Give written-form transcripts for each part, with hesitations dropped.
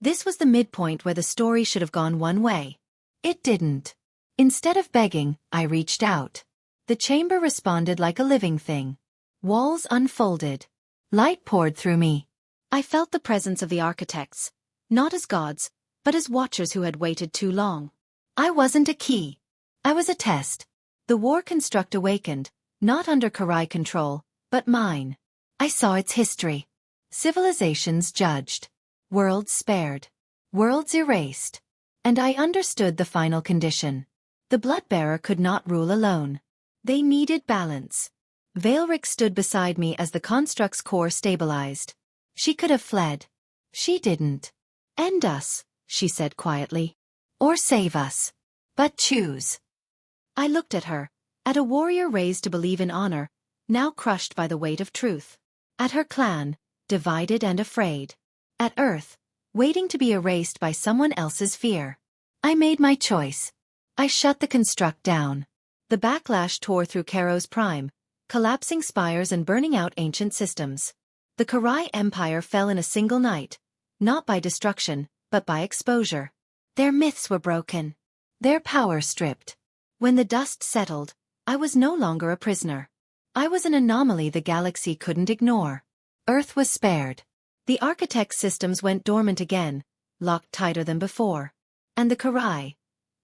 This was the midpoint where the story should have gone one way. It didn't. Instead of begging, I reached out. The chamber responded like a living thing. Walls unfolded. Light poured through me. I felt the presence of the architects, not as gods, but as watchers who had waited too long. I wasn't a key. I was a test. The war construct awakened, not under Karai control, but mine. I saw its history. Civilizations judged. Worlds spared. Worlds erased. And I understood the final condition. The Bloodbearer could not rule alone. They needed balance. Veilrix stood beside me as the construct's core stabilized. She could have fled. She didn't. End us, she said quietly. Or save us. But choose. I looked at her, at a warrior raised to believe in honor, now crushed by the weight of truth. At her clan, divided and afraid. At Earth, waiting to be erased by someone else's fear. I made my choice. I shut the construct down. The backlash tore through Karo's prime, collapsing spires and burning out ancient systems. The Karai Empire fell in a single night, not by destruction, but by exposure. Their myths were broken. Their power stripped. When the dust settled, I was no longer a prisoner. I was an anomaly the galaxy couldn't ignore. Earth was spared. The architect's systems went dormant again, locked tighter than before. And the Karai.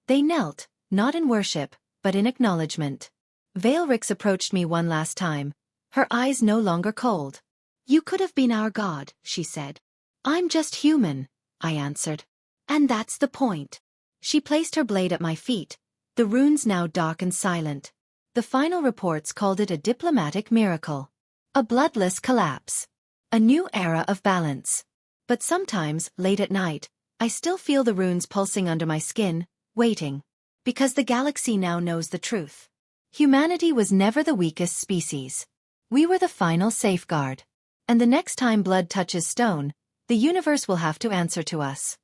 They knelt, not in worship, but in acknowledgement. Veilrix approached me one last time, her eyes no longer cold. You could have been our god, she said. I'm just human, I answered. And that's the point. She placed her blade at my feet, the runes now dark and silent. The final reports called it a diplomatic miracle. A bloodless collapse. A new era of balance. But sometimes, late at night, I still feel the runes pulsing under my skin, waiting. Because the galaxy now knows the truth. Humanity was never the weakest species. We were the final safeguard. And the next time blood touches stone, the universe will have to answer to us.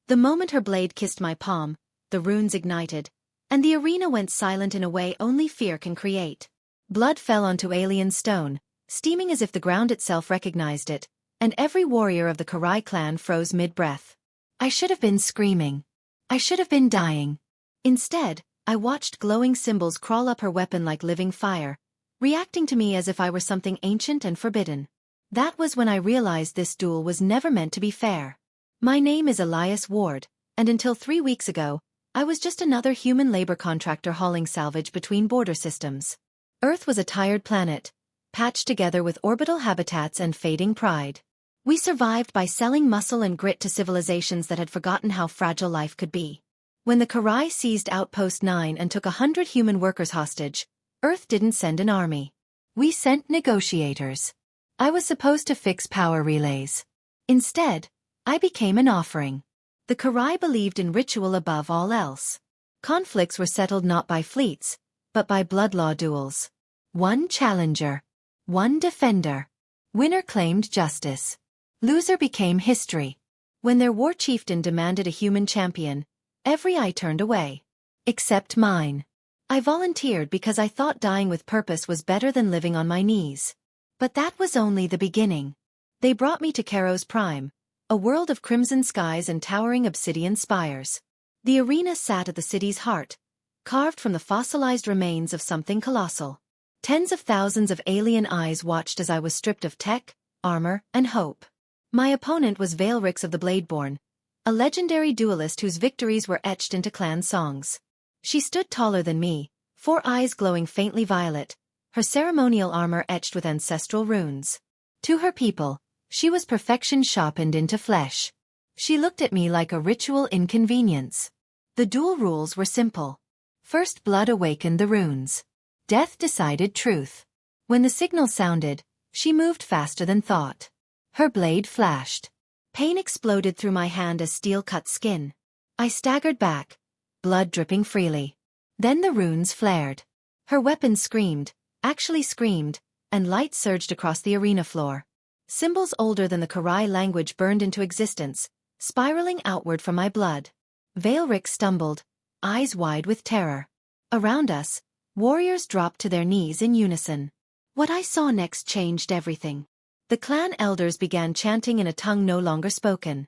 The moment her blade kissed my palm, the runes ignited, and the arena went silent in a way only fear can create. Blood fell onto alien stone, steaming as if the ground itself recognized it, and every warrior of the Karai clan froze mid-breath. I should have been screaming. I should have been dying. Instead, I watched glowing symbols crawl up her weapon like living fire, reacting to me as if I were something ancient and forbidden. That was when I realized this duel was never meant to be fair. My name is Elias Ward, and until 3 weeks ago, I was just another human labor contractor hauling salvage between border systems. Earth was a tired planet, patched together with orbital habitats and fading pride. We survived by selling muscle and grit to civilizations that had forgotten how fragile life could be. When the Karai seized Outpost 9 and took 100 human workers hostage, Earth didn't send an army. We sent negotiators. I was supposed to fix power relays. Instead, I became an offering. The Karai believed in ritual above all else. Conflicts were settled not by fleets, but by blood law duels. One challenger. One defender. Winner claimed justice. Loser became history. When their war chieftain demanded a human champion, every eye turned away. Except mine. I volunteered because I thought dying with purpose was better than living on my knees. But that was only the beginning. They brought me to Karo's Prime, a world of crimson skies and towering obsidian spires. The arena sat at the city's heart, carved from the fossilized remains of something colossal. Tens of thousands of alien eyes watched as I was stripped of tech, armor, and hope. My opponent was Veilrix of the Bladeborn, a legendary duelist whose victories were etched into clan songs. She stood taller than me, 4 eyes glowing faintly violet, her ceremonial armor etched with ancestral runes. To her people, she was perfection sharpened into flesh. She looked at me like a ritual inconvenience. The duel rules were simple. First blood awakened the runes. Death decided truth. When the signal sounded, she moved faster than thought. Her blade flashed. Pain exploded through my hand as steel cut skin. I staggered back, blood dripping freely. Then the runes flared. Her weapon screamed, actually screamed, and light surged across the arena floor. Symbols older than the Karai language burned into existence, spiraling outward from my blood. Veilrix stumbled, eyes wide with terror. Around us, warriors dropped to their knees in unison. What I saw next changed everything. The clan elders began chanting in a tongue no longer spoken.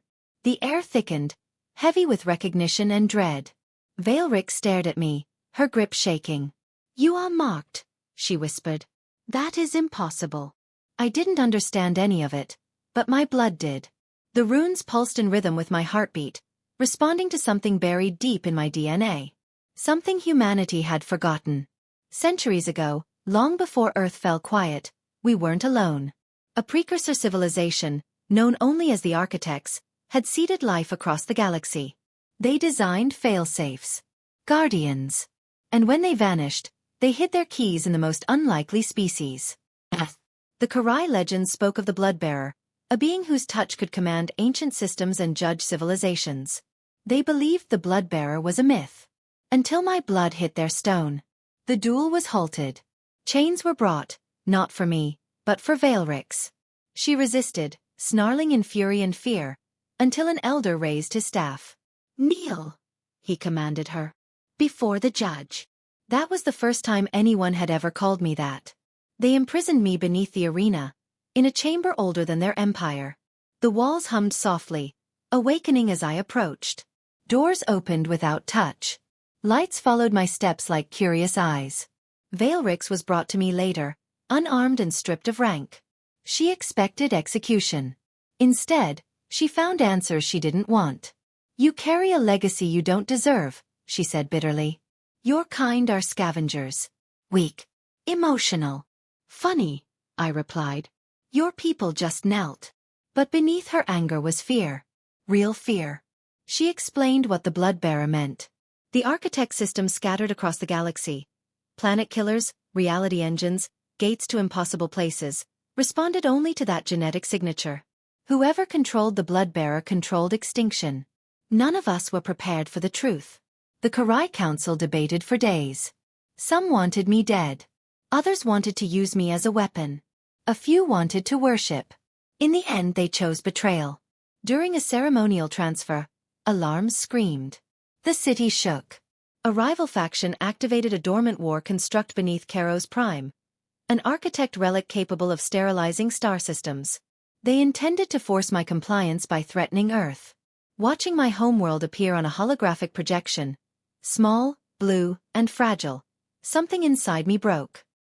The air thickened, heavy with recognition and dread. Veilrix stared at me, her grip shaking. "You are marked," she whispered. "That is impossible." I didn't understand any of it, but my blood did. The runes pulsed in rhythm with my heartbeat, responding to something buried deep in my DNA. Something humanity had forgotten. Centuries ago, long before Earth fell quiet, we weren't alone. A precursor civilization, known only as the Architects, had seeded life across the galaxy. They designed failsafes, guardians. And when they vanished, they hid their keys in the most unlikely species. The Karai legends spoke of the Bloodbearer, a being whose touch could command ancient systems and judge civilizations. They believed the Bloodbearer was a myth. Until my blood hit their stone. The duel was halted. Chains were brought, not for me, but for Veilrix. She resisted, snarling in fury and fear, until an elder raised his staff. "Kneel," he commanded her. "Before the judge." That was the first time anyone had ever called me that. They imprisoned me beneath the arena, in a chamber older than their empire. The walls hummed softly, awakening as I approached. Doors opened without touch. Lights followed my steps like curious eyes. Veilrix was brought to me later, unarmed and stripped of rank. She expected execution. Instead, she found answers she didn't want. "You carry a legacy you don't deserve," she said bitterly. "Your kind are scavengers. Weak. Emotional. Funny," I replied. "Your people just knelt." But beneath her anger was fear. Real fear. She explained what the Bloodbearer meant. The Architect system scattered across the galaxy. Planet killers, reality engines, gates to impossible places, responded only to that genetic signature. Whoever controlled the Bloodbearer controlled extinction. None of us were prepared for the truth. The Karai Council debated for days. Some wanted me dead. Others wanted to use me as a weapon. A few wanted to worship. In the end they chose betrayal. During a ceremonial transfer, alarms screamed. The city shook. A rival faction activated a dormant war construct beneath Karos Prime, an architect relic capable of sterilizing star systems. They intended to force my compliance by threatening Earth. Watching my homeworld appear on a holographic projection, small, blue, and fragile, something inside me broke.